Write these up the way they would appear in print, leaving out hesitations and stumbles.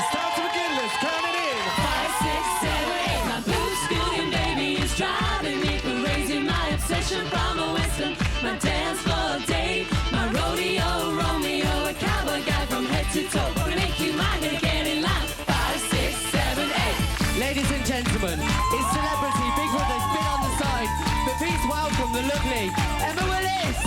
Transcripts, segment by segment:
Ladies, start to begin. Let's count it in. 5, 6, 7, 8. My blue scooting baby is driving me crazy. My obsession from a western. My dance floor date. My rodeo Romeo. A cowboy guy from head to toe. Gonna make you mine, gonna get in line. 5, 6, 7, 8. Ladies and gentlemen, it's celebrity Big Brother's been on the side, but please welcome the lovely Emma Willis.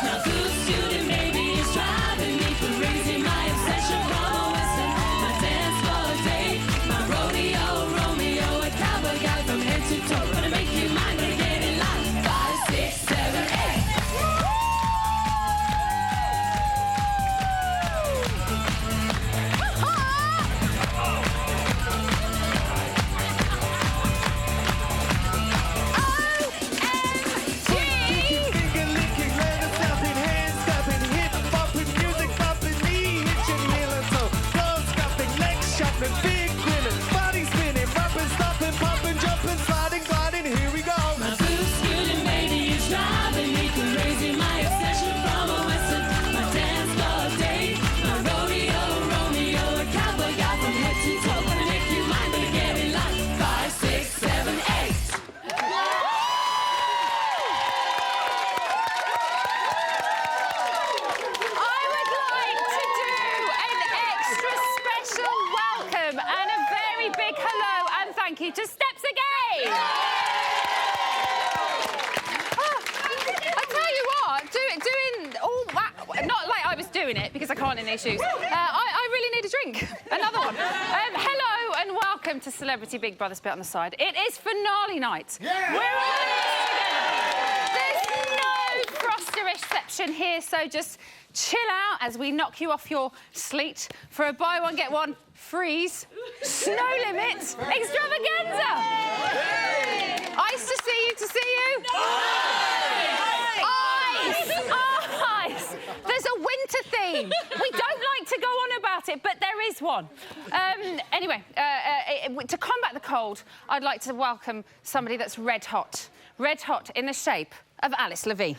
My blue student baby is driving me crazy. My obsession from a western. My dance floor date. My rodeo Romeo. A cowboy guy from head to toe. Gonna make you mine, gonna get in line. 5, 6, 7, 8. Finger licking, leather snapping, hands snapping, hip bumping, music bumping, knee hitching, heel and toe, clothes scuffing, legs shuffling, big grinning, body spinning, rapping, stopping, pumping, jumping, sliding, gliding. Here we go. My blue student baby is driving me crazy. My obsession from a western. My dance floor date. My rodeo Romeo. A cowboy guy from head to toe. Gonna make you mine, gonna get in line. 5, 6, 7, 8. I would like to do an extra special welcome and a very big hello and thank you to Steps Again. I tell you what, doing all that, not like I was doing it because I can't in these shoes. I really need a drink. Another one. Hello and welcome to Celebrity Big Brother's Bit on the Side. It is finale night. Yeah. We're all in this together. There's no frosterish section here, so just chill out as we knock you off your sleet for a buy one, get one freeze, snow limit extravaganza. Ice to see you. Ice. There's a winter theme. We don't like to go on about it, but there is one. Anyway, to combat the cold, I'd like to welcome somebody that's red hot. Red hot in the shape of Alice Levy.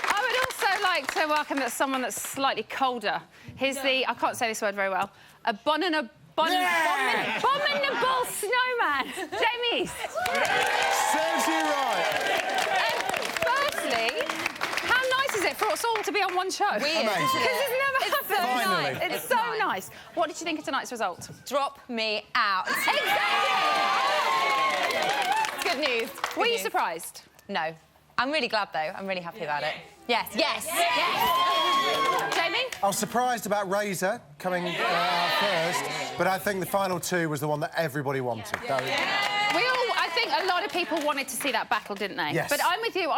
I would also like to welcome someone that's slightly colder. Here's the, I can't say this word very well, abominable snowman, Jamie East. Serves you right. Firstly, how nice is it for us all to be on one show? Weird, Because it's never happened. Finally. It's so nice. What did you think of tonight's result? Drop me out. Exactly! Good news. Were you surprised? No. I'm really glad, though. I'm really happy about it. Yes. Jamie? I was surprised about Razor coming out first, but I think the final two was the one that everybody wanted. I think a lot of people wanted to see that battle, didn't they? Yes. But I'm with you.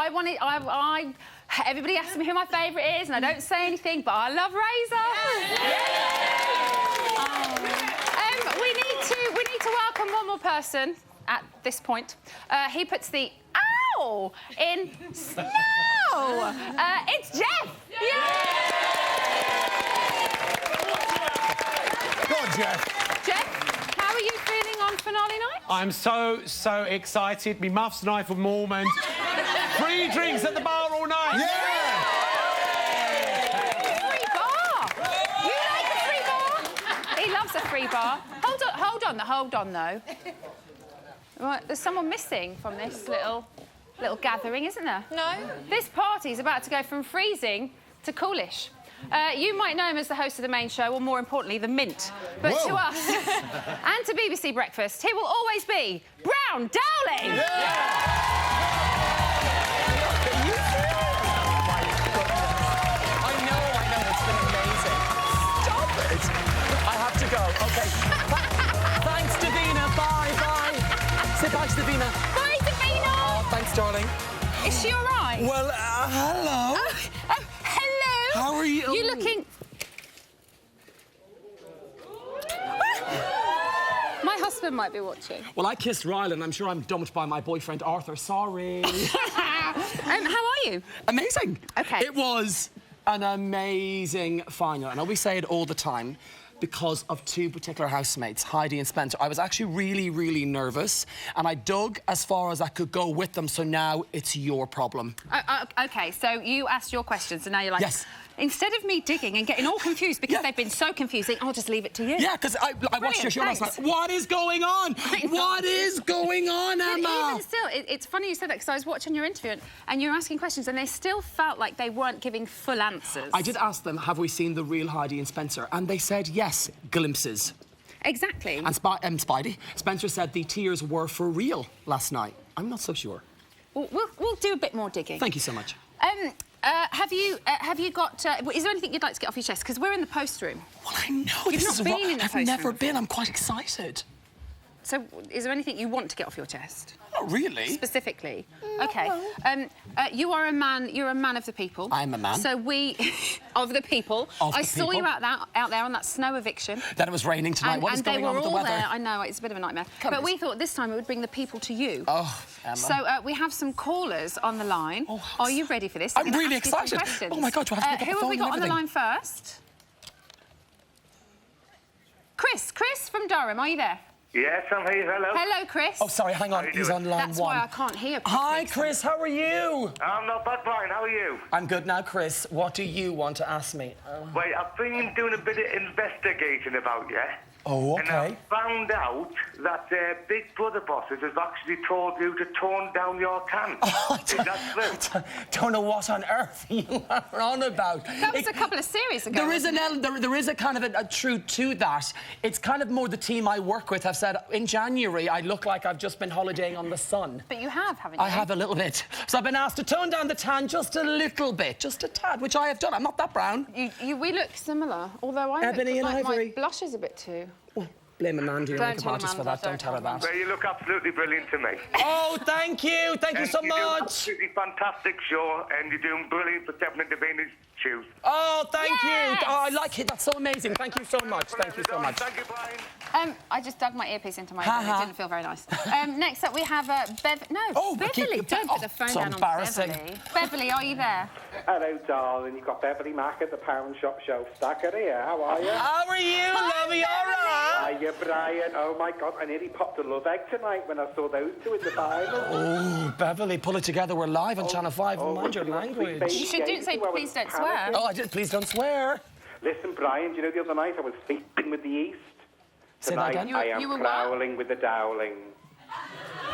Everybody asks me who my favourite is, and I don't say anything, but I love Razor. We need to welcome one more person at this point. He puts the ow in snow. It's Jeff. Go on, Jeff. Jeff, how are you feeling on finale night? I'm so excited. Me muffs knife of moment. Free drinks at the bar all night. Yeah! Free bar. You like a free bar? He loves a free bar. Hold on, though. Right, there's someone missing from this little gathering, isn't there? No. This party's about to go from freezing to coolish. You might know him as the host of the main show, or more importantly, the Mint. But Whoa. to us, and to BBC Breakfast, he will always be Brown Dowling! I know, it's been amazing. Stop it! I have to go. OK. Thanks, Davina. Bye. Say bye to Davina. Bye, Davina! Oh, thanks, darling. Is she all right? Well, hello. Hello! How are you? You looking... My husband might be watching. Well, I kissed Rylan. I'm sure I'm dumped by my boyfriend, Arthur. Sorry. How are you? Amazing. OK. It was an amazing final. I know we say it all the time, because of two particular housemates, Heidi and Spencer. I was actually really, really nervous, and I dug as far as I could go with them, so now it's your problem. OK, so you asked your questions, and now you're like... Yes. Instead of me digging and getting all confused because they've been so confusing, I'll just leave it to you. Yeah, because I watched your show last night. What is going on? What is going on, Emma? Even still, it's funny you said that because I was watching your interview and you were asking questions and they still felt like they weren't giving full answers. I did ask them, have we seen the real Heidi and Spencer? And they said yes, glimpses. Exactly. And Spencer said the tears were for real last night. I'm not so sure. We'll do a bit more digging. Thank you so much. Have you got... is there anything you'd like to get off your chest? Because we're in the post room. Well, I know. You've not been in the post room. I've never been. I'm quite excited. So, is there anything you want to get off your chest? Not really. Specifically? OK. You are a man... You're a man of the people. I'm a man. So we... of the people. I saw you out there on that snow eviction. Then it was raining tonight. What is going on with the weather? There. I know, it's a bit of a nightmare. But we thought this time it would bring the people to you. Oh, Emma. So we have some callers on the line. Oh, are you ready for this? I'm really excited. Oh, my God, do I have to pick up the phone? Who have we got on the line first? Chris from Durham, are you there? Yes, I'm here. Hello. Hello, Chris. Oh, sorry, hang on. He's on line That's one. why I can't hear Chris. Hi, Chris. How are you? I'm not bad, Brian. How are you? I'm good now, Chris. What do you want to ask me? Wait, I've been doing a bit of investigating about you. Oh, And OK. I found out that Big Brother bosses have actually told you to tone down your can. Oh, Is that true? don't know what on earth you are on about. That was a couple of series ago. There is there is a kind of a truth to that. It's kind of more the team I work with have said, in January, I look like I've just been holidaying on the sun. But you have, haven't you? I have a little bit. So I've been asked to tone down the tan just a little bit, just a tad, which I have done. I'm not that brown. We look similar, although I Ebony look and like Ivory. My blush is a bit too... Well, blame Amanda, your Don't makeup tell artist, for that. Amanda, Don't tell her that. Well, you look absolutely brilliant to me. Oh, thank you. Thank you so You do much. absolutely fantastic show, and you're doing brilliant for stepping into Davina's shoes. Oh, thank Yes! you. Oh, I like it. That's so amazing. Thank you so much. Thank you so much. Thank you, Brian. I just dug my earpiece into my ear. It didn't feel very nice. Next up, we have Beverly. Don't put the phone so down embarrassing. on Beverly. Beverly, are you there? Hello, darling. You've got Beverly Mack at the Pound Shop show stacker here. How are you? How are you, lovey? All right. Hiya, Brian. Oh, my God. I nearly popped a love egg tonight when I saw those two in the final. Oh, Beverly, pull it together. We're live on Channel 5. Mind your language. You should say, please don't swear. Oh, I did. Please don't swear. Listen, Brian, do you know the other night I was sleeping with the East? Say that Tonight again? I am You were prowling with the Dowling.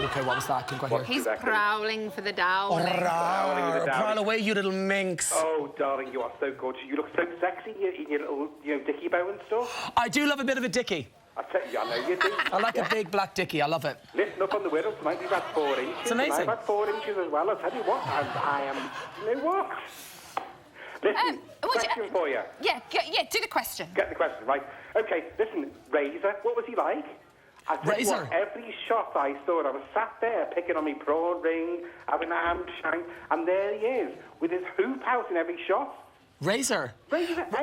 OK, what was that? I couldn't quite hear. He's prowling for the Dowling. Prowl away, you little minx. Oh, darling, you are so gorgeous. You look so sexy in your little, dicky bow and stuff. I do love a bit of a dickie. I tell you, I know you do. I like a big black dickie. I love it. Listen up on the Whittle tonight. We've had 4 inches. It's amazing. And I've had 4 inches as well. I'll tell you what, I am... You know what? Listen, question for you. Yeah, do the question. Get the question, right. OK, listen, Razor, what was he like? I tell you Razor? what, every shot I saw, I was sat there picking on my prawn ring, having a ham shank, and there he is, with his hoop out in every shot. Razor.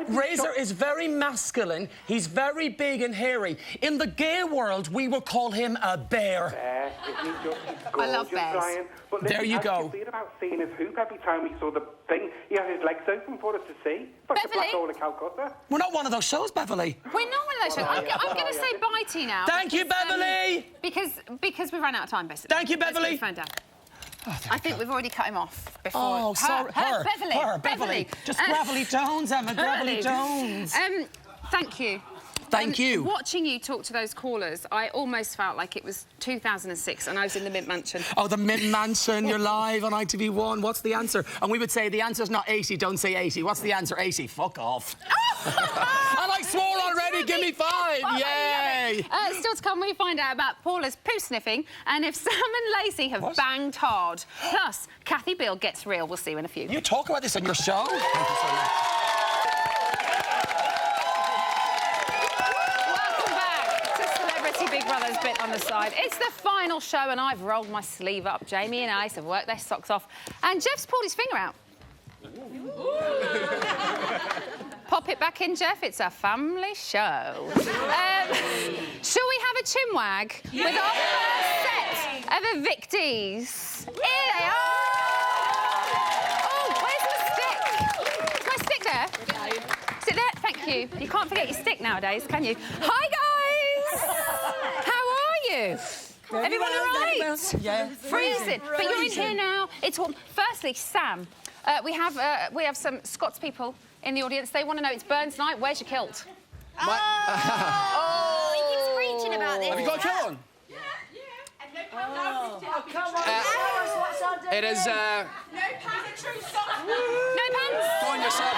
Razor is very masculine. He's very big and hairy. In the gay world, we will call him a bear. Bear, isn't he just gorgeous, I love bears. Brian? But listen, There you go. How did you feel about seeing his hoop every time we saw the thing? He had his legs open for us to see. Like the Beverly? Black Hole of Calcutta. We're not one of those shows, Beverly. We're not one of those shows. I'm going to say bye to you now. Thank you, Beverly. Because we ran out of time, basically. Thank you, Beverly. Let's put the phone down. I think we've already cut him off before. Oh, sorry. Beverly. Just gravelly tones, Emma. Gravelly tones. Thank you. Thank you. Watching you talk to those callers, I almost felt like it was 2006 and I was in the Mint Mansion. Oh, the Mint Mansion, you're live on ITV1. What's the answer? And we would say the answer's not 80, don't say 80. What's the answer? 80. Fuck off. And I swore already, give me 5. Yay! Still to come, we find out about Paula's poo sniffing and if Sam and Lacey have banged hard. Plus, Kathy Beale gets real. We'll see you in a few. You talk about this on your show? Thank you so much. Big Brother's bit on the side. It's the final show and I've rolled my sleeve up. Jamie and Alice have worked their socks off and Jeff's pulled his finger out. Pop it back in, Jeff. It's a family show. Shall we have a chinwag with our first set of evictees? Here they are! Oh, where's my stick? Is my stick there? Is it there? Thank you. You can't forget your stick nowadays, can you? Hi, guys! How are you? Everyone all right? Yeah. Freezing. But you're in here now. It's warm. Firstly, Sam, we have some Scots people in the audience. They want to know, it's Burns night. Where's your kilt? He keeps preaching about this. Have you got a kilt on? It is, No pants. Go on yourself.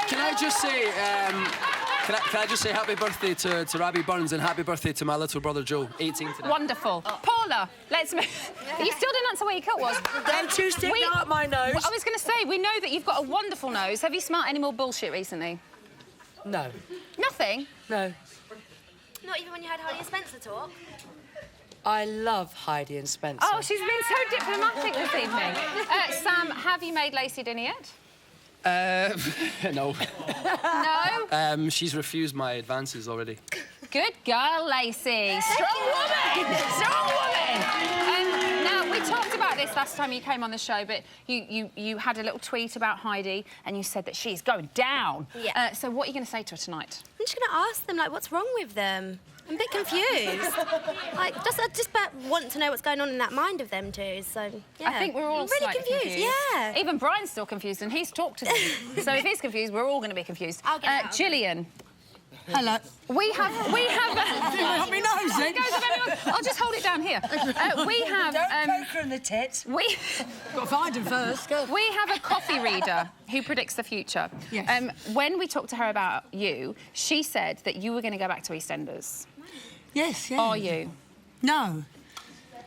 Can I just say, can I just say happy birthday to Rabbie Burns and happy birthday to my little brother Joe, 18 today. Wonderful. Paula, let's move. You still didn't answer where your kilt was. Them two sticking out my nose. I was going to say, we know that you've got a wonderful nose. Have you smelt any more bullshit recently? No. Nothing? No. Not even when you had Heidi and Spencer talk? I love Heidi and Spencer. Oh, she's been so diplomatic this evening. Sam, have you made Lacey dinner yet? No. No? She's refused my advances already. Good girl, Lacey. Strong woman! Strong woman! Now, we talked about this last time you came on the show, but you had a little tweet about Heidi and you said that she's going down. Yeah. So what are you going to say to her tonight? I'm just going to ask them, like, what's wrong with them? I'm a bit confused. I just want to know what's going on in that mind of them two, so, yeah. I think we're all I'm really slightly confused. Yeah. Even Brian's still confused and he's talked to them. So if he's confused, we're all going to be confused. I'll get out. Gillian. Hello. We have. Help me nosing. I'll just hold it down here. We have. Don't poke her in the tits. Got to find him first. Go. We have a coffee reader who predicts the future. Yes. When we talked to her about you, she said that you were going to go back to EastEnders. Yes, yeah. Are you? No.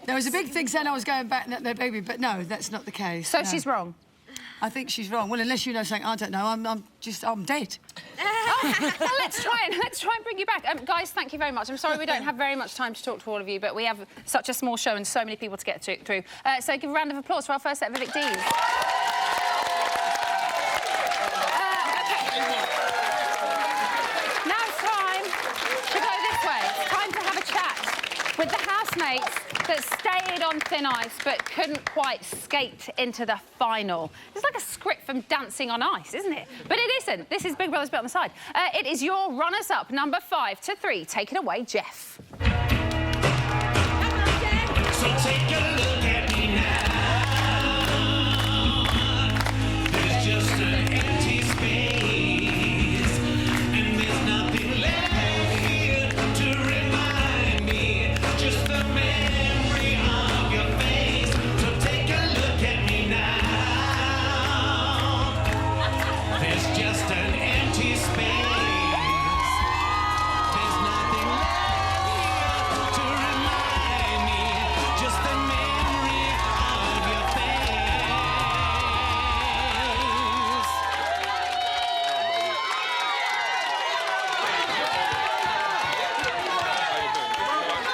There was a big thing saying I was going back, baby, but no, that's not the case. So no. she's wrong. I think she's wrong. Well, unless you know something I don't know, I'm dead. Well, let's try and bring you back. Guys, thank you very much. I'm sorry we don't have very much time to talk to all of you, but we have such a small show and so many people to get through. So give a round of applause for our first set of Evictees. Okay. Now it's time to go this way. It's time to have a chat with the housemates that stayed on thin ice but couldn't quite skate into the final. It's like a script from Dancing on Ice, isn't it? But it isn't. This is Big Brother's Bit on the Side. It is your runners-up, number 5 to 3. Take it away, Jeff. So take a look at me now. There's just an empty space, and there's nothing left here to remind me. Just the memory of your face. So take a look at me now. There's just an empty space. There's nothing left here to remind me. Just the memory of your face.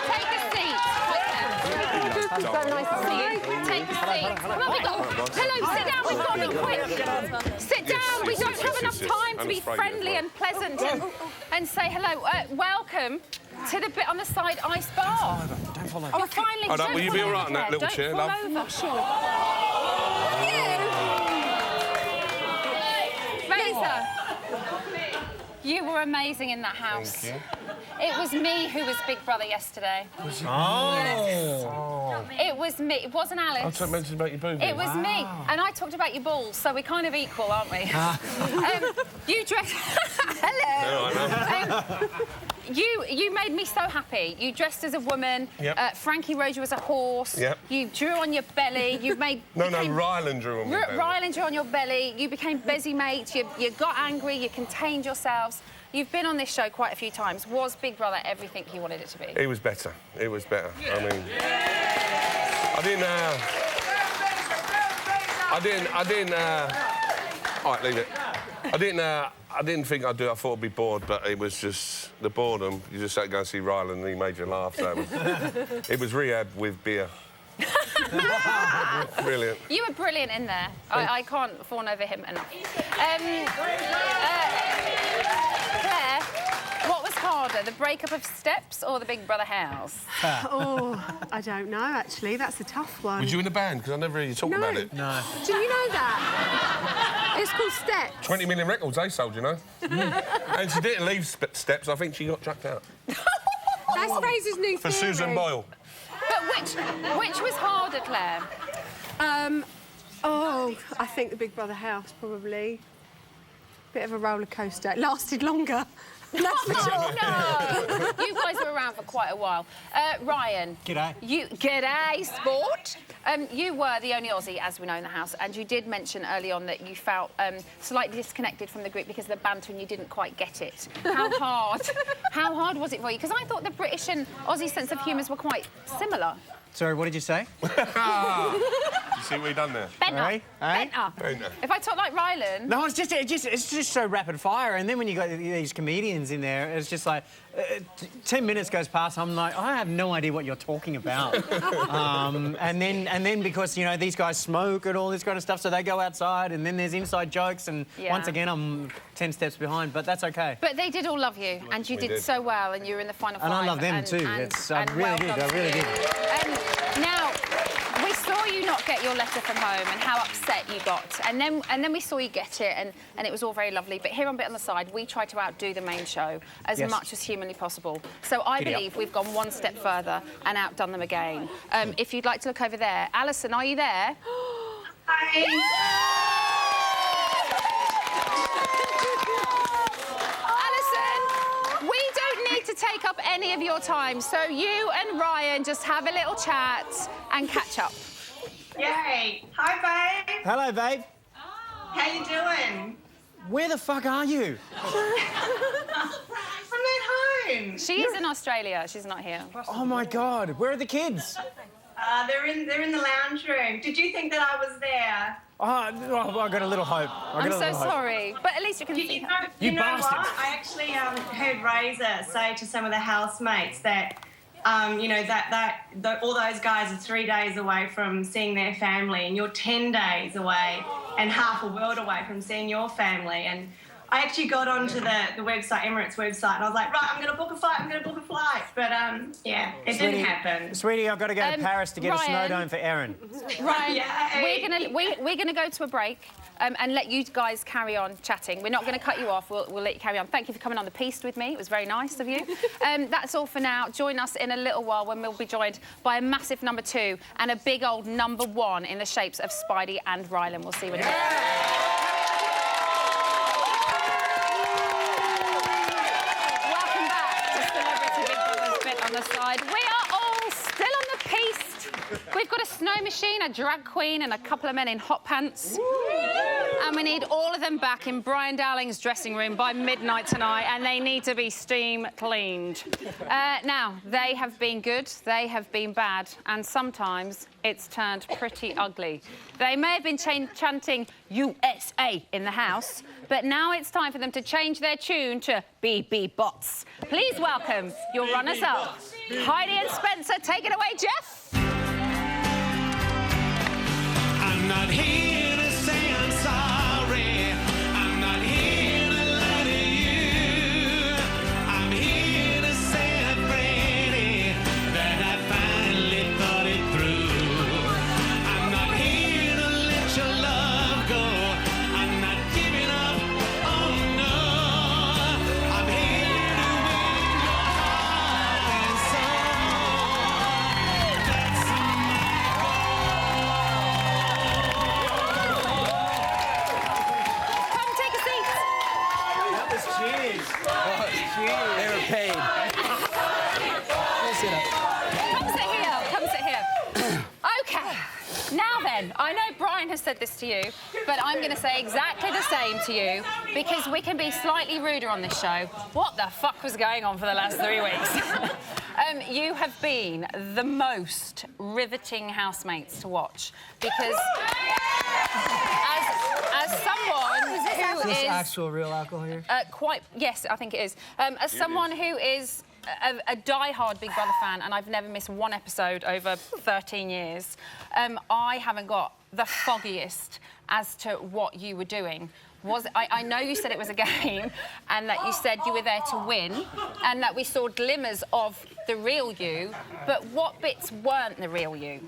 Take a seat. So nice to see you. Take a seat. Come on, hello, sit down. We've got to be quick. Sit down. We don't have enough time to be friendly and pleasant and say hello. Welcome to the Bit on the Side Ice Bar. Don't follow. Oh, finally. Hold on, will you be all right on that little chair, love? Don't fall over. Razor, you were amazing in that house. Thank you. It was me who was Big Brother yesterday. It was me. It wasn't Alice. I mentioned about your boobie. It was me. And I talked about your balls, so we're kind of equal, aren't we? You dressed... Hello. You made me so happy. You dressed as a woman. Yep. Frankie rode you as a horse. Yep. You drew on your belly. You made... No, Ryland drew on me. Ryland drew on your belly. You became busy mates. You got angry. You contained yourselves. You've been on this show quite a few times. Was Big Brother everything you wanted it to be? It was better. It was better. I mean... I didn't... All right, leave it. I didn't think I'd do it. I thought I'd be bored, but it was just the boredom. You just had to go and see Ryland and he made you laugh. So it was rehab with beer. Brilliant. You were brilliant in there. I can't fawn over him enough. Claire, what was harder, the breakup of Steps or the Big Brother house? Oh, I don't know, actually. That's a tough one. Was you in a band? Because I never heard you talk about it. No. Do you know that? It's called Steps. 20 million records they sold, you know. And she didn't leave Steps. I think she got chucked out. That's Fraser's new For theory. Susan Boyle. But which was harder, Claire? Oh, I think the Big Brother house, probably. Bit of a roller coaster. It lasted longer. That's for sure. No! You guys were around for quite a while. Ryan. G'day. G'day, sport. You were the only Aussie, as we know, in the house, and you did mention early on that you felt slightly disconnected from the group because of the banter and you didn't quite get it. How hard was it for you? Because I thought the British and Aussie sense of humours were quite similar. Sorry, what did you say? You see what he done there? Benter. Hey? Benter. If I talk like Ryland... No, it's just so rapid fire, and then when you got these comedians in there, it's just like 10 minutes goes past, I'm like, I have no idea what you're talking about. and then because you know these guys smoke and all this kind of stuff, so they go outside, and then there's inside jokes, and once again I'm 10 steps behind, but that's okay. But they did all love you, and you did so well, and you were in the final five. And I love them too. I really did. Now, we saw you not get your letter from home and how upset you got, and then we saw you get it, and it was all very lovely. But here on Bit on the Side, we try to outdo the main show as much as humanly possible. So I believe we've gone one step further and outdone them again. If you'd like to look over there, Alison, are you there? Hi. To take up any of your time, so you and Ryan just have a little chat and catch up. Yay! Hi, babe. Hello, babe. How you doing? Where the fuck are you? I'm at home. She is in Australia. She's not here. Oh my God! Where are the kids? They're in the lounge room. Did you think that I was there? Oh, I got a little hope. I'm so sorry, but at least you can see her. You know what? I actually heard Razor say to some of the housemates that, you know, that all those guys are 3 days away from seeing their family, and you're 10 days away and half a world away from seeing your family. And I actually got onto the website, Emirates website, and I was like, right, I'm going to book a flight. But, yeah, it didn't happen. Sweetie, I've got to go to Paris to get a snow dome for Erin. Ryan, we're gonna go to a break and let you guys carry on chatting. We're not going to cut you off. We'll let you carry on. Thank you for coming on the Piece with me. It was very nice of you. That's all for now. Join us in a little while when we'll be joined by a massive number 2 and a big old number 1 in the shapes of Spidey and Ryland. We'll see you in a minute. On the side. We are all still on the Piece. We've got a snow machine, a drag queen, and a couple of men in hot pants. And we need all of them back in Brian Dowling's dressing room by midnight tonight, and they need to be steam cleaned. Now, they have been good, they have been bad, and sometimes it's turned pretty ugly. They may have been chanting USA in the house, but now it's time for them to change their tune to BBBOTS. Please welcome your runners-up, Heidi and Spencer. Take it away, Jeff. I'm not here to say I'm sorry. I'm not here to lie to you. I'm here to say I'm ready, that I finally thought it through. I'm not here to let your love go. I'm not giving up, oh no. I'm here to win your heart and soul. That's Come take a seat. That was cheers. They were paid. Sit up. Come sit here. OK. Now then, I know Brian has said this to you, but I'm going to say exactly the same to you because we can be slightly ruder on this show. What the fuck was going on for the last 3 weeks? You have been the most riveting housemates to watch because as someone who Is this is actual real alcohol here? yes, I think it is. As someone who is a die-hard Big Brother fan, and I've never missed one episode over 13 years, I haven't got the foggiest as to what you were doing. I know you said it was a game and that you said you were there to win and that we saw glimmers of the real you, but what bits weren't the real you?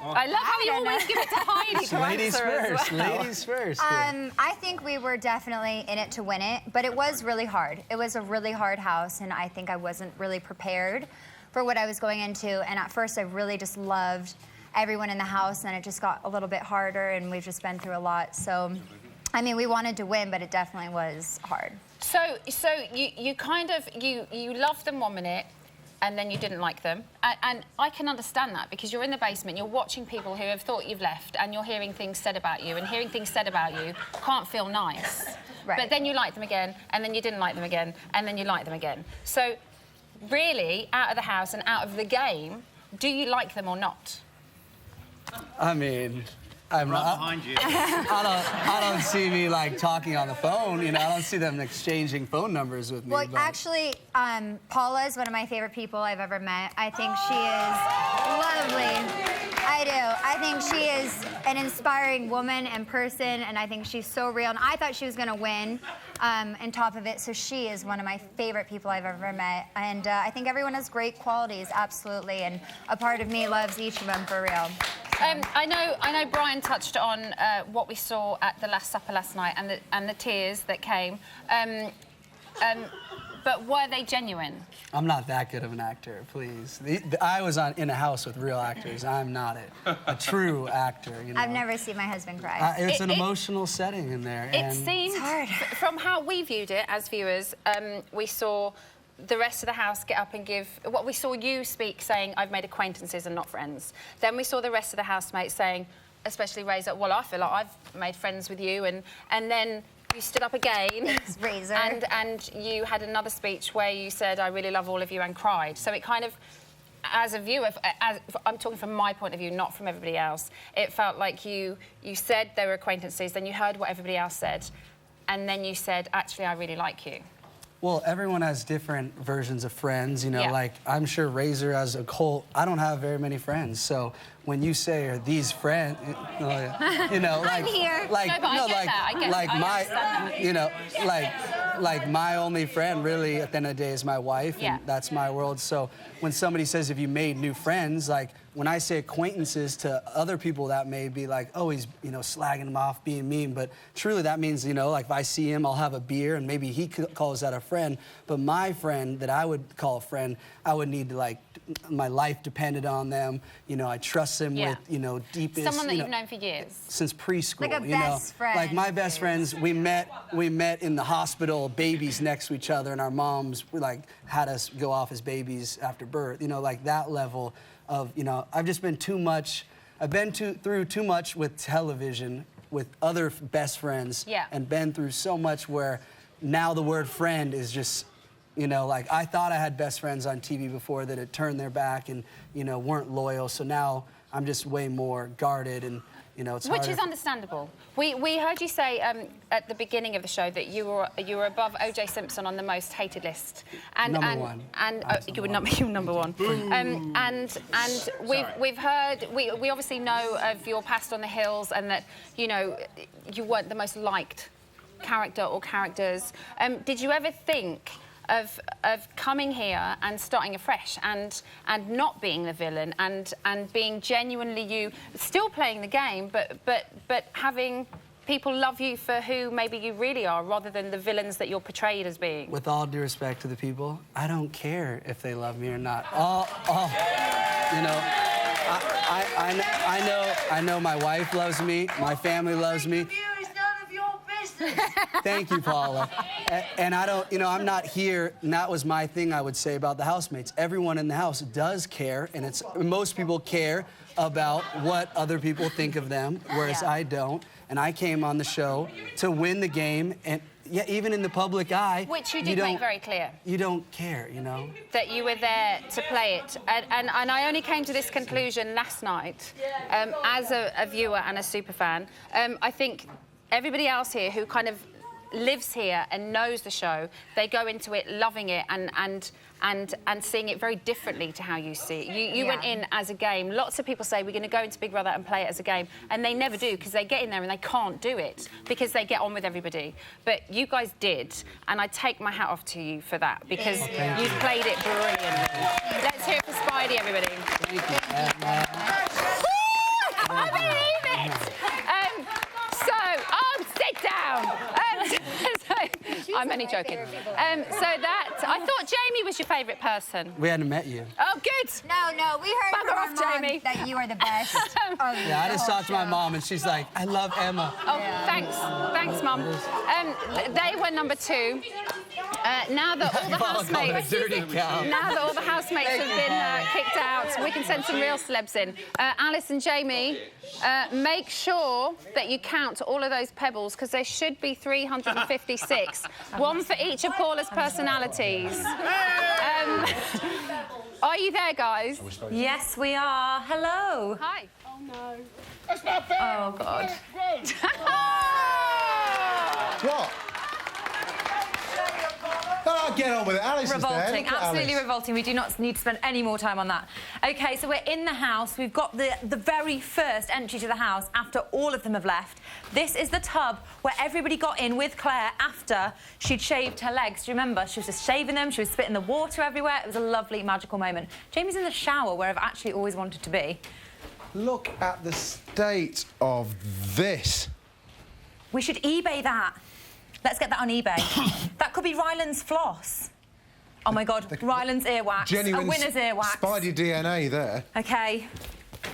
I love how you always give it to Heidi to Ladies answer as first, well. ladies first. I think we were definitely in it to win it, but it was really hard. It was a really hard house, and I think I wasn't really prepared for what I was going into. And at first, I really just loved everyone in the house, and it just got a little bit harder, and we've just been through a lot. So, I mean, we wanted to win, but it definitely was hard. So you kind of you loved them 1 minute, and then you didn't like them. And I can understand that because you're in the basement, you're watching people who have thought you've left and you're hearing things said about you, and hearing things said about you can't feel nice. Right. But then you like them again, and then you didn't like them again, and then you like them again. So really, out of the house and out of the game, do you like them or not? I mean, I'm not behind you. I don't see me like talking on the phone. You know, I don't see them exchanging phone numbers with me. Well, but... actually, Paula is one of my favorite people I've ever met. I think she is lovely. I do. I think she is an inspiring woman and person, and I think she's so real. And I thought she was going to win on top of it, so she is one of my favorite people I've ever met. And I think everyone has great qualities, absolutely, and a part of me loves each of them for real. I know Brian touched on what we saw at the Last Supper last night and the tears that came. But were they genuine? I'm not that good of an actor, please. I was in a house with real actors. I'm not a true actor, you know. I've never seen my husband cry. It's an emotional setting in there. It seemed, from how we viewed it as viewers, we saw the rest of the house get up and give... What we saw you speak saying, I've made acquaintances and not friends. Then we saw the rest of the housemates saying, especially Razor, well, I feel like I've made friends with you. And then you stood up again. Razor. And you had another speech where you said, I really love all of you, and cried. So it kind of, as a viewer, I'm talking from my point of view, not from everybody else, it felt like you said they were acquaintances, then you heard what everybody else said, and then you said, actually, I really like you. Well, everyone has different versions of friends, you know, Yeah. like I'm sure Razor as a cult, I don't have very many friends. So when you say are these friends, you know, like, I'm here. like, No, but I get that. I get like that. I my, understand that. you know, like my only friend really at the end of the day is my wife, and Yeah. that's my world. So when somebody says, have you made new friends, like when I say acquaintances to other people, that may be like, oh, he's, you know, slagging him off, being mean. But truly that means, you know, like if I see him, I'll have a beer and maybe he calls that a friend. But my friend that I would call a friend, I would need to like, my life depended on them. You know, I trust them Yeah. with, you know, deepest. Someone that you you've know, known for years. since preschool. Like a you know, best friend. like my best friends, we met in the hospital, babies next to each other, and our moms like had us go off as babies after birth. You know, like that level of, you know, I've just been I've been through too much with television, with other best friends, Yeah. and been through so much where now the word friend is just, you know, like I thought I had best friends on TV before that had turned their back and, you know, weren't loyal. So now I'm just way more guarded and, you know, it's Which harder. is understandable. We heard you say at the beginning of the show that you were above O.J. Simpson on the most hated list. And, Number and, one. And you were number one. And we've heard, we obviously know of your past on the Hills and that, you know, you weren't the most liked character or characters. Did you ever think of coming here and starting afresh and not being the villain and being genuinely you, still playing the game, but having people love you for who maybe you really are rather than the villains that you're portrayed as being? With all due respect to the people, I don't care if they love me or not. You know, I know my wife loves me, my family loves me. Thank you, Paula. And I don't, you know, I'm not here, and that was my thing I would say about the housemates. Everyone in the house does care, and most people care about what other people think of them, whereas I don't. And I came on the show to win the game, and yeah, even in the public eye. Which you did make very clear. You don't care, you know? That you were there to play it. And I only came to this conclusion last night as a viewer and a superfan. I think everybody else here who kind of lives here and knows the show, they go into it loving it and seeing it very differently to how you see it. You went in as a game. Lots of people say we're going to go into Big Brother and play it as a game, and they never do because they get in there and they can't do it because they get on with everybody. But you guys did, and I take my hat off to you for that because you played it brilliantly. Let's hear it for Spidey, everybody. I believe it! Sit down. I'm only joking. I thought Jamie was your favourite person. We hadn't met you. Oh, good. No, we heard Bugger from off, our mom Jamie. that you are the best. Yeah, I just talked to my mom and she's like, I love Emma. Oh, thanks. Thanks, Mum. They were number 2. Now that all the housemates... Now that all the housemates have been kicked out, we can send some real celebs in. Alice and Jamie, make sure that you count all of those pebbles because there should be 356. One for each of Paula's personalities. Are you there, guys? Yes, we are. Hello. Hi. Oh, no. That's not fair. Oh, God. What? Oh, get on with it. Alice Revolting, is there. absolutely revolting. We do not need to spend any more time on that. OK, so we're in the house. We've got the very first entry to the house after all of them have left. This is the tub where everybody got in with Claire after she'd shaved her legs. Do you remember? She was just shaving them. She was spitting the water everywhere. It was a lovely, magical moment. Jamie's in the shower where I've actually always wanted to be. Look at the state of this. We should eBay that. Let's get that on eBay. That could be Ryland's floss. Oh, my God, Ryland's earwax. Genuine a winner's earwax. Spidey DNA there. OK.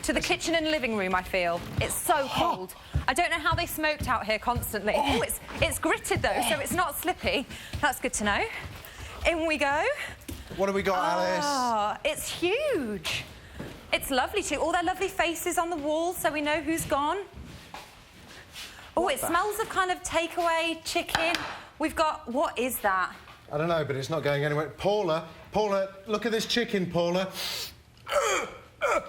To the kitchen and living room, I feel. It's so cold. I don't know how they smoked out here constantly. Oh, it's gritted, though, so it's not slippy. That's good to know. In we go. What have we got, Alice? Oh, it's huge. It's lovely, too. All their lovely faces on the wall, so we know who's gone. Oh, it smells of kind of takeaway chicken. We've got... What is that? I don't know, but it's not going anywhere. Paula, look at this chicken, Paula.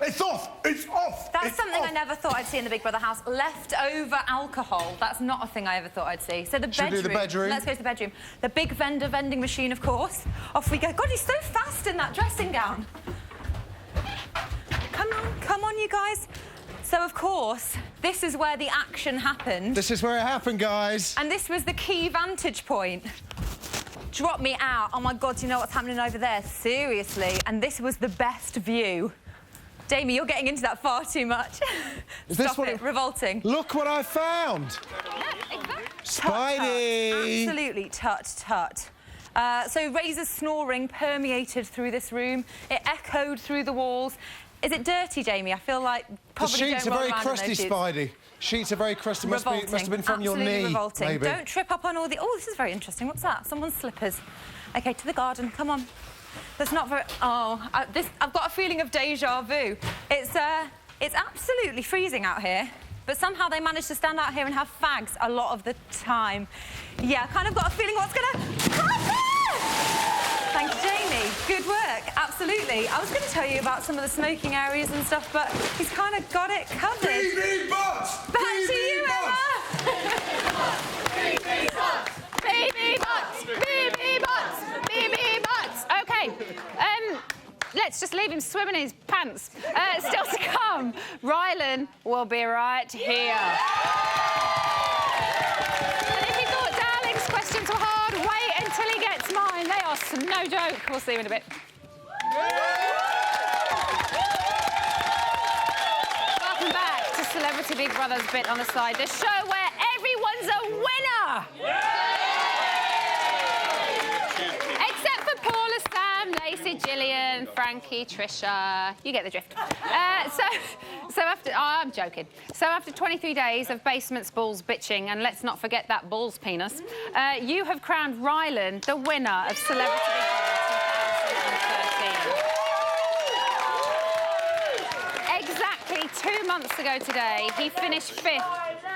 It's off! It's off! That's something I never thought I'd see in the Big Brother house. Leftover alcohol. That's not a thing I ever thought I'd see. So the bedroom. Should we do the bedroom? Let's go to the bedroom. The big vending machine, of course. Off we go. God, he's so fast in that dressing gown. Come on, you guys. So, of course, this is where the action happened. This is where it happened, guys. And this was the key vantage point. Drop me out. Oh, my God, do you know what's happening over there? Seriously. And this was the best view. Jamie, you're getting into that far too much. Stop it. Revolting. Look what I found. Spidey. Absolutely tut. So Razor's snoring permeated through this room. It echoed through the walls. Is it dirty, Jamie? I feel like probably the sheets don't are roll very around in crusty, those sheets. Spidey. Sheets are very crusty. Must have been from your knee, revolting. maybe. Don't trip up on all the... Oh, this is very interesting. What's that? Someone's slippers. OK, to the garden. Come on. There's not very... Oh, I've got a feeling of déjà vu. It's absolutely freezing out here, but somehow they managed to stand out here and have fags a lot of the time. Yeah, I kind of got a feeling what's going to happen! Thank you, Jamie. Good work. Absolutely. I was going to tell you about some of the smoking areas and stuff, but he's kind of got it covered. BBBOTS! Back to you, Emma! BBBOTS! OK. Let's just leave him swimming in his pants. Still to come, Ryland will be right here. And if you thought Darling's questions were hard, wait until he gets mine. They are no joke. We'll see you in a bit. Welcome back to Celebrity Big Brother's bit on the side, the show where everyone's a winner. Except for Paula, Sam, Lacey, Gillian, Frankie, Trisha. You get the drift. So after... Oh, I'm joking. So after 23 days of basements, balls, bitching, and let's not forget that balls penis, you have crowned Ryland the winner of Celebrity Big Brother 2013. Exactly 2 months ago today, he finished 5th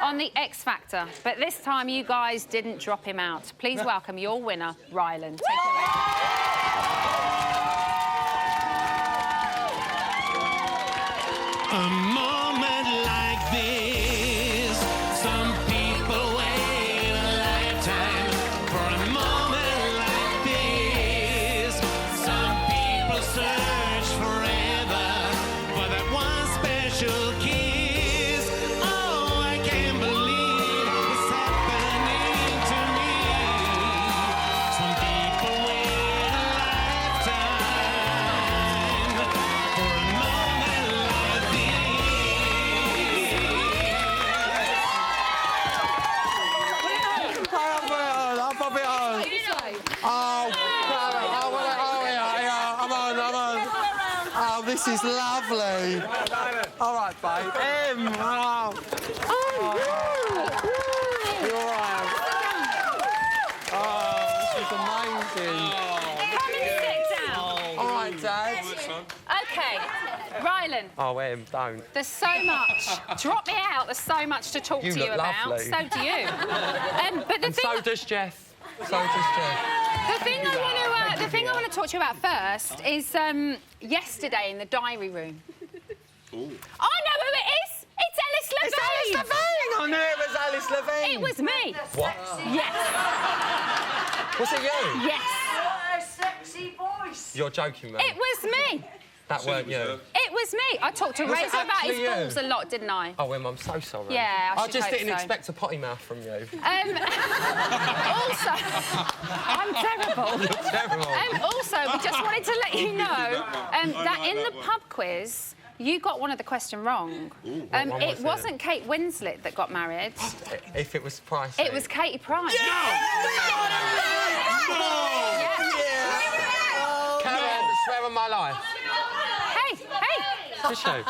on the X Factor. But this time, you guys didn't drop him out. Please welcome your winner, Ryland. Take it away. A moment like this, some people wait a lifetime little bit on. Oh, yeah. I'm on. Oh, this is lovely. All right, babe. Oh. You're all right. Oh, this is amazing. Come and sit down. All right, Dad. Okay, Rylan. Oh, don't. There's so much. Drop me out. There's so much to talk You to you look about. lovely. So do you. But the And thing. so does Jeff. So does Jeff. The thing I want to talk to you about first is yesterday in the diary room. Ooh. I know who it is. It's Alice Levine. It's Alice Levine. I knew it was Alice Levine. It was me. What? Yes. Was it you? Yes. What a sexy voice. You're joking, man. It was me. That weren't you. It was me. I talked to Was it Razor about his actually you? balls a lot, didn't I? Oh, Em, I'm so sorry. Yeah, I I should just hope didn't so. expect a potty mouth from you. Also, I'm terrible. You're terrible. Also, we just wanted to let you know that in the pub quiz, you got one of the question wrong. What one It was wasn't Kate Winslet that got married. If it was Price. It was Katie Price. Karen, swear on my life. Hey! Just you. I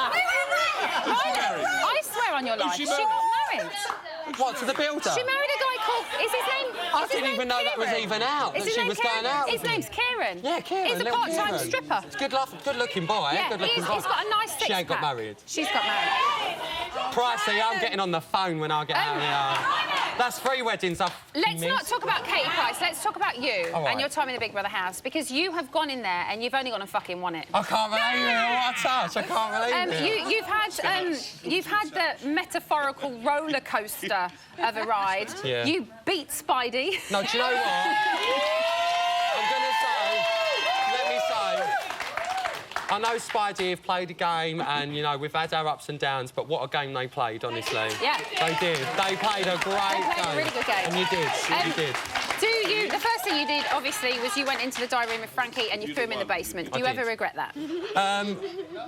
swear on your life, she got married. What, to the builder? She married a guy called... Is his name... I didn't even know that was even out, Is that his she name was Kieran? going out His with him. name's Kieran. Yeah, Kieran. He's a little part-time Kieran. stripper. It's good-looking boy, Yeah, good-looking boy. he's got a nice six-pack. She ain't got married. She's got married. Pricey, I'm getting on the phone when I get out here. That's 3 weddings I've Let's missed. not talk about Katie Price. Let's talk about you All right. and your time in the Big Brother house, because you have gone in there and you've only gone and fucking won it. I can't believe it. What a touch. I can't believe it. You've had the metaphorical roller coaster of a ride. Yeah. You beat Spidey. No, do you know what? I'm going to say, let me say, I know Spidey have played a game and, you know, we've had our ups and downs, but what a game they played, honestly. Yeah. They did. They played a great They played a really good game. And you did. You did. The first thing you did, obviously, was you went into the diary room with Frankie and you threw him in the basement. Do you I ever did. regret that?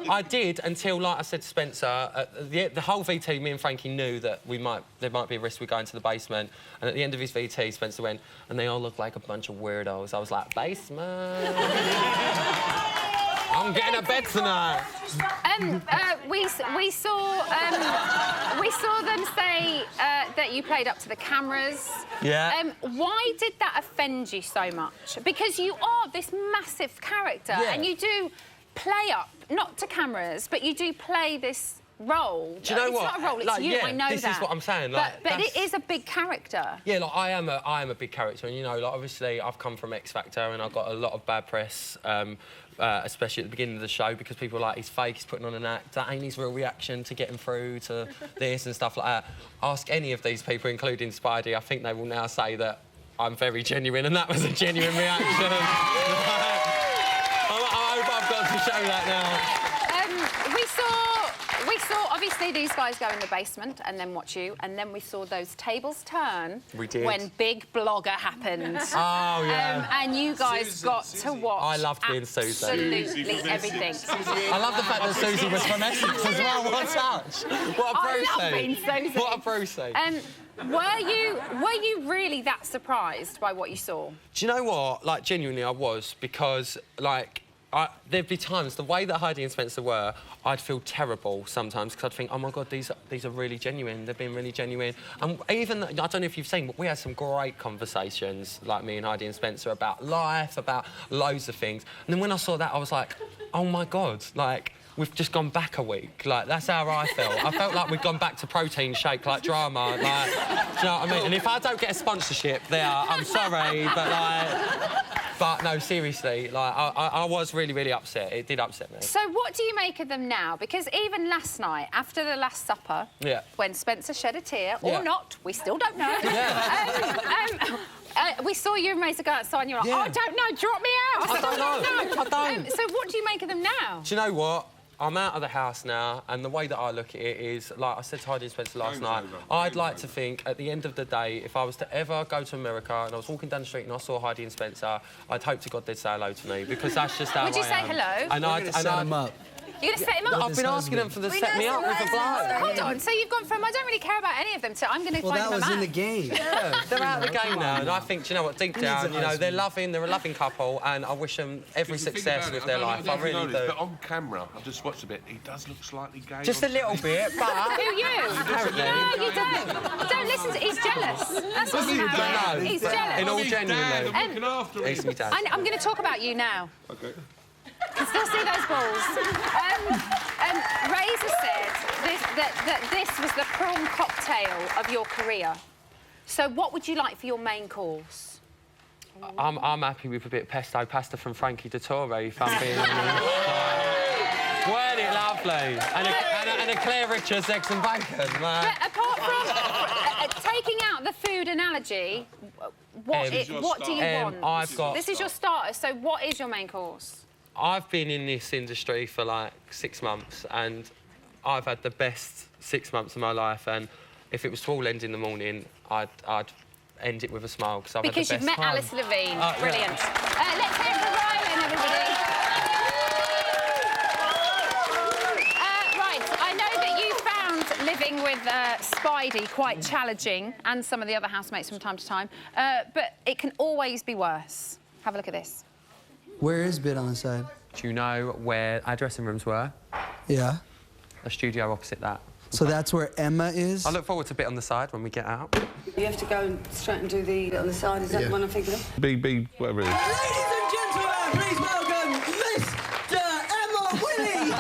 I did until, like I said to Spencer, the whole VT, me and Frankie knew that there might be a risk we go into the basement. And at the end of his VT, Spencer went, and they all look like a bunch of weirdos. I was like, basement. I'm getting a bed tonight. We saw them say that you played up to the cameras. Yeah. Why did that offend you so much? Because you are this massive character, Yeah. and you do play up, not to cameras, but you do play this role. Do you know it's what? It's not a role, it's Like, you, yeah, I know this that. is what I'm saying. Like, but it is a big character. Yeah, like I am a big character, and you know, like obviously I've come from X Factor, and I got a lot of bad press, especially at the beginning of the show, because people were like, he's fake, he's putting on an act. That ain't his real reaction to getting through to this and stuff like that. Ask any of these people, including Spidey, I think they will now say that I'm very genuine, and that was a genuine reaction. I hope I've got to show that now. We saw obviously these guys go in the basement and then watch you, and then we saw those tables turn. We did. When Big Blogger happened. Oh, yeah. And you guys got to watch. I loved being Susie. Absolutely everything. I love the fact that Susie was from Essex as well. What a touch. What a Brucey. I love being Susie. What a Brucey. Were you really that surprised by what you saw? Do you know what? Like, genuinely, I was, because, like, there'd be times, the way that Heidi and Spencer were, I'd feel terrible sometimes, because I'd think, oh, my God, these are really genuine. They've been really genuine. And even, I don't know if you've seen, but we had some great conversations, like me and Heidi and Spencer, about life, about loads of things. And then when I saw that, I was like, oh, my God, like, we've just gone back a week. Like, that's how I felt. I felt like we'd gone back to protein shake, like drama. Like, do you know what I mean? And if I don't get a sponsorship there, I'm sorry, but, like... But, no, seriously, like, I was really, really upset. It did upset me. So what do you make of them now? Because even last night, after the Last Supper, when Spencer shed a tear, or not, we still don't know. We saw you and Razor go outside and you're like, oh, I don't know, drop me out. I don't know. I don't. So what do you make of them now? Do you know what? I'm out of the house now, and the way that I look at it is, like I said to Heidi and Spencer last night, I'd like to think, at the end of the day, if I was to ever go to America and I was walking down the street and I saw Heidi and Spencer, I'd hope to God they'd say hello to me, because that's just how I am. Would you say hello? And I'd set them up. You're going to set him up? I've been asking them for the set me up with a blow. Hold on, so you've gone from I don't really care about any of them to I'm going to find him a man. game. Yeah, they're out of the game now, and I think, do you know what, deep down, you know, they're a loving couple, and I wish them every success with their life. I really do. But on camera, I've just watched a bit, he does look slightly gay. Just a little bit, but... Do you? Apparently. No, you don't. Don't listen to... He's jealous. That's what happened. He's jealous. In all genuineness. I'm going to talk about you now. OK. Can still see those balls. Razor said that this was the prawn cocktail of your career. So what would you like for your main course? I'm happy with a bit of pesto pasta from Frankie Dettori, if I'm being honest. Weren't it lovely? And a Claire Richards eggs and bacon, man. But apart from taking out the food analogy, what do you want? This is your starter, so what is your main course? I've been in this industry for like 6 months, and I've had the best 6 months of my life, and if it was to all end in the morning, I'd end it with a smile, because I've had the best time. Because you've met Alice Levine. Oh, brilliant. Yeah. Let's hear for Rylan, everybody. Right, I know that you found living with Spidey quite challenging, and some of the other housemates from time to time, but it can always be worse. Have a look at this. Where is Bit on the side? Do you know where our dressing rooms were? Yeah. A studio opposite that. So that's where Emma is? I look forward to Bit on the side when we get out. You have to go and straight and do the bit on the side, is that the one I'm thinking of? BB, whatever it is. Ladies and gentlemen, please welcome Mr. Emma Willie!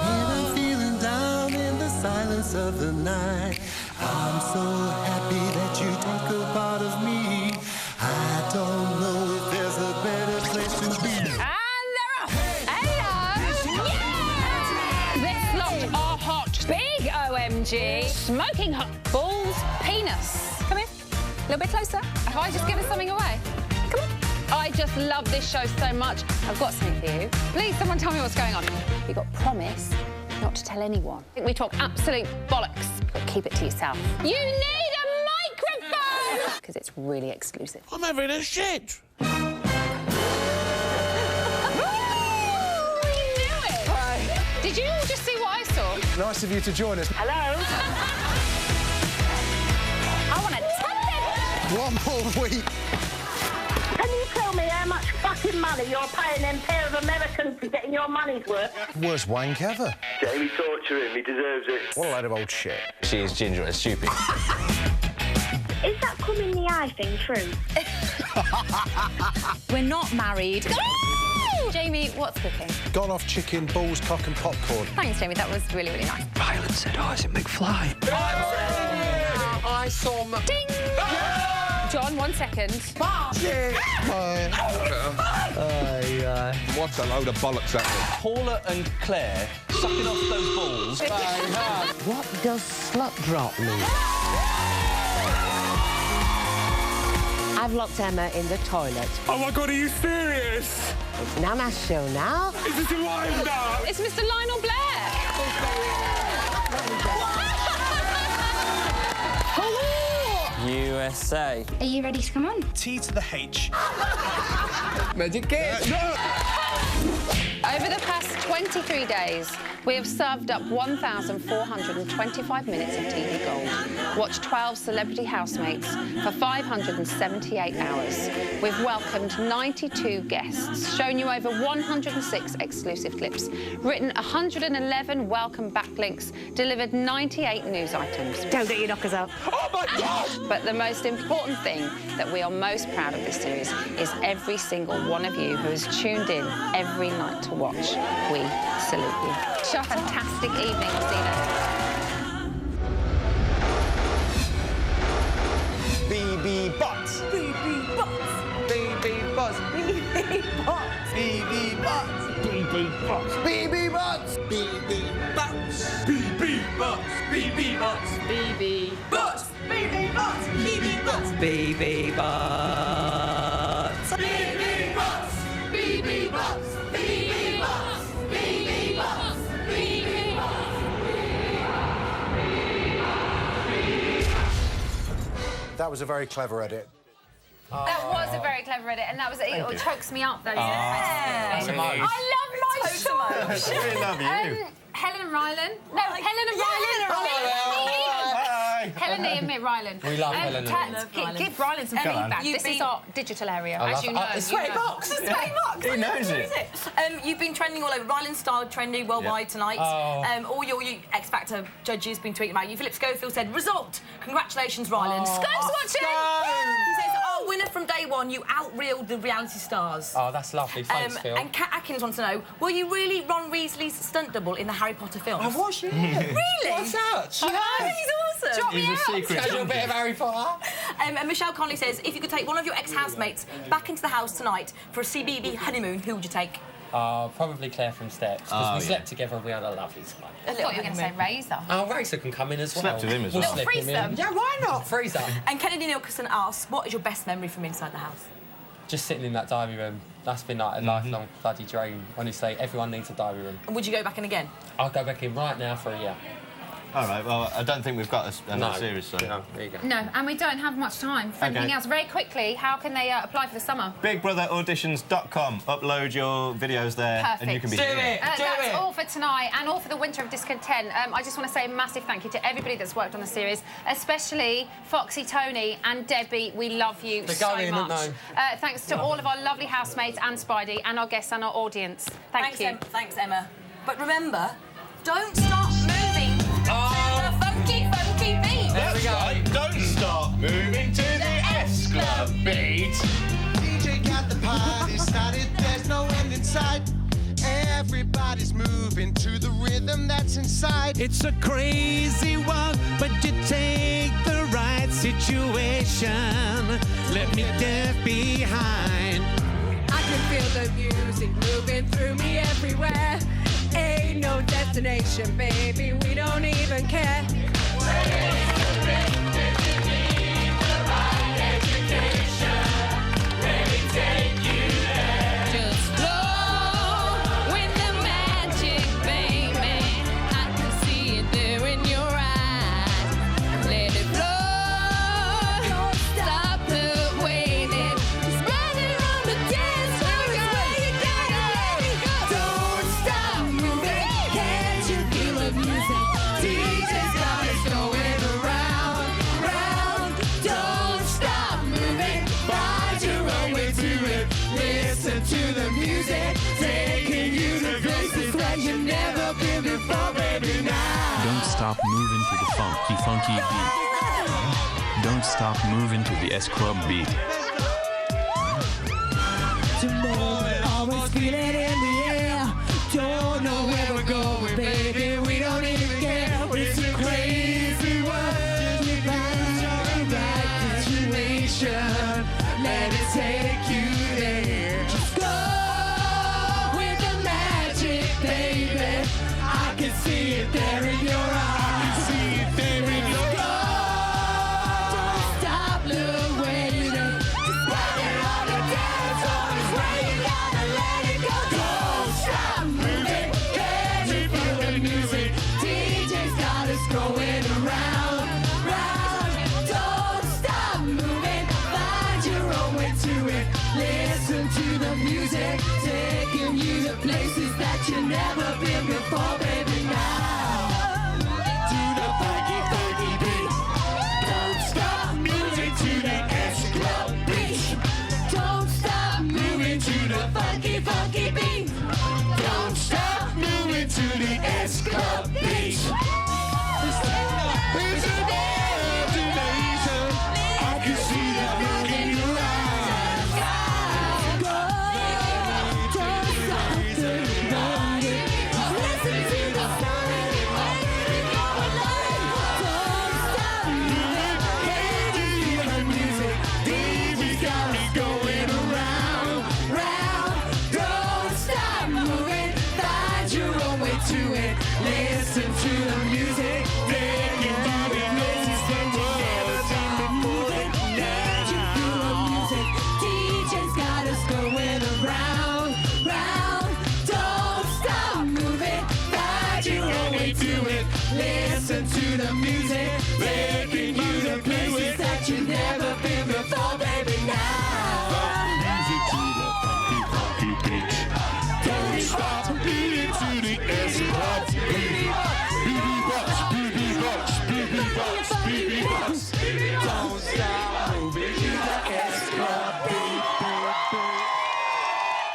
When I'm feeling down in the silence of the night, I'm so happy that you take a part of me. I don't know if there's a better place to be. And they're off. Hello. Yeah. This lot are hot. Big OMG. Smoking hot. Balls. Penis. Come here. A little bit closer. Have I just given something away? Come on. I just love this show so much. I've got something for you. Please, someone tell me what's going on. You've got promise not to tell anyone. We talk absolute bollocks, but keep it to yourself. You need a microphone! Because it's really exclusive. I'm having a shit. We knew it! Hi. Did you all just see what I saw? Nice of you to join us. Hello? I want to tell them! 1 more week. Can you tell me how much fucking money you're paying them pair of Americans for getting your money's worth? Worst wank ever. Jamie, torture him. He deserves it. What a load of old shit. She is ginger and stupid. Is that coming the eye thing true? We're not married. Jamie, what's cooking? Gone off chicken, balls, cock and popcorn. Thanks, Jamie. That was really, really nice. Rylan said Isaac McFly. I saw... Ding! John, 1 second. What a load of bollocks that was. Paula and Claire sucking off those balls. What does slut drop mean? I've locked Emma in the toilet. Oh my God, are you serious? It's Nana's show now. Is this who I'm now? It's Mr. Lionel Blair. USA. Are you ready to come on? T to the H. Magic kiss. No. Over the past 23 days, we have served up 1,425 minutes of TV gold, watched 12 celebrity housemates for 578 hours. We've welcomed 92 guests, shown you over 106 exclusive clips, written 111 welcome backlinks, delivered 98 news items. Don't get your knockers up. Oh my God! But the most important thing that we are most proud of this series is every single one of you who has tuned in every night to watch. We salute you. It's a fantastic evening, Christina. BBBOTS. BBBOTS. BBBOTS. BBBOTS. BBBOTS. BBBOTS. BBBOTS. BBBOTS. BBBOTS. BBBOTS. BBBOTS. BBBOTS. BBBOTS. BBBOTS. BBBOTS. That was a very clever edit. That was a very clever edit, and that was it chokes me up. Those That's a mouse. I love my show. We love you. Helen and Rylan. No, Helen and Rylan. Helen and Rylan. We love Helen and Give Rylan some feedback. This is our digital area, as you know. The sweaty box. The sweaty box. He knows it. You've been trending all over. Rylan style trending worldwide tonight. All your X Factor judges been tweeting about you. Philip Schofield said, result. Congratulations, Rylan. Sco's watching. He says, winner from day one, you out-reeled the reality stars. Oh, that's lovely. Thanks, Phil. And Kat Atkins wants to know, were you really Ron Weasley's stunt double in the Harry Potter films? I was, yeah. Really? What's that? He's awesome. He's a secret. A little bit of Harry Potter. And Michelle Connolly says, if you could take one of your ex-housemates back into the house tonight for a CBB honeymoon, who would you take? Probably Claire from Steps, because we slept together and we had a lovely time. I thought you were going to say Razor. Oh, Razor can come in as well. Slept with him as well. We'll slip him in. Yeah, why not? Freeze up. And Kennedy Nicholson asks, what is your best memory from inside the house? Just sitting in that diary room. That's been like a lifelong bloody dream. Honestly, everyone needs a diary room. And would you go back in again? I'll go back in right now for a year. All right, well, I don't think we've got another series, so... No, there you go. No, and we don't have much time for anything else. Very quickly, how can they apply for the summer? BigBrotherAuditions.com. Upload your videos there, Perfect. and you can be Do it! That's all for tonight and all for the Winter of Discontent. I just want to say a massive thank you to everybody that's worked on the series, especially Foxy, Tony and Debbie. We love you so much. Thanks to all of our lovely housemates and Spidey and our guests and our audience. Thank you. Thanks, Emma. But remember, don't stop moving to the funky, funky beat. There we go. Right. Don't stop moving to the S Club beat. DJ got the party started, there's no end in sight. Everybody's moving to the rhythm that's inside. It's a crazy one, but you take the right situation. Let me get behind. I can feel the music moving through me everywhere. Ain't no destination, baby, we don't even care. Just flow with the magic, baby. I can see it there in your eyes. Let it flow. Don't stop the waiting. Spread it on the dance floor. Where you gotta let it go. Don't stop moving. Can't you feel the music? DJ's got us going around, round. Don't stop moving. Find your own way to it. Listen to the music, taking you to places that you've never been before, baby. Now. Don't stop moving to the funky, funky beat. Don't stop moving to the S Club beat. Always feel it in the air. Don't know where we're going, baby. We don't even care. It's a crazy world. We find the right situation. Let it take you there. Just go with the magic, baby. I can see it there in your eyes. See it there in your eyes. Don't stop, look, waiting. Just let it on the dance floor is where you gotta let it go. Don't stop moving. Can you feel the music? DJ's got us going around, round. Don't stop moving. Find your own way to it. Listen to the music, taking you to places that you've never been before, baby. Now to the funky, funky beat. Don't stop moving to the S Club beat. Don't stop moving to the funky, funky beat. Don't stop moving to the S Club beat. It's a destination. I can see the look in your eyes. Go, don't stop the body. Listen to the sound. Don't stop moving. Can't you feel the music? DJ's got us going around, round. Don't stop moving. Find your own way to it. Listen to the music. Taking you to places that you've never been before. Can't you feel the music? DJ's got us going around, round. Don't stop moving. Find your own way to it. Listen to the music.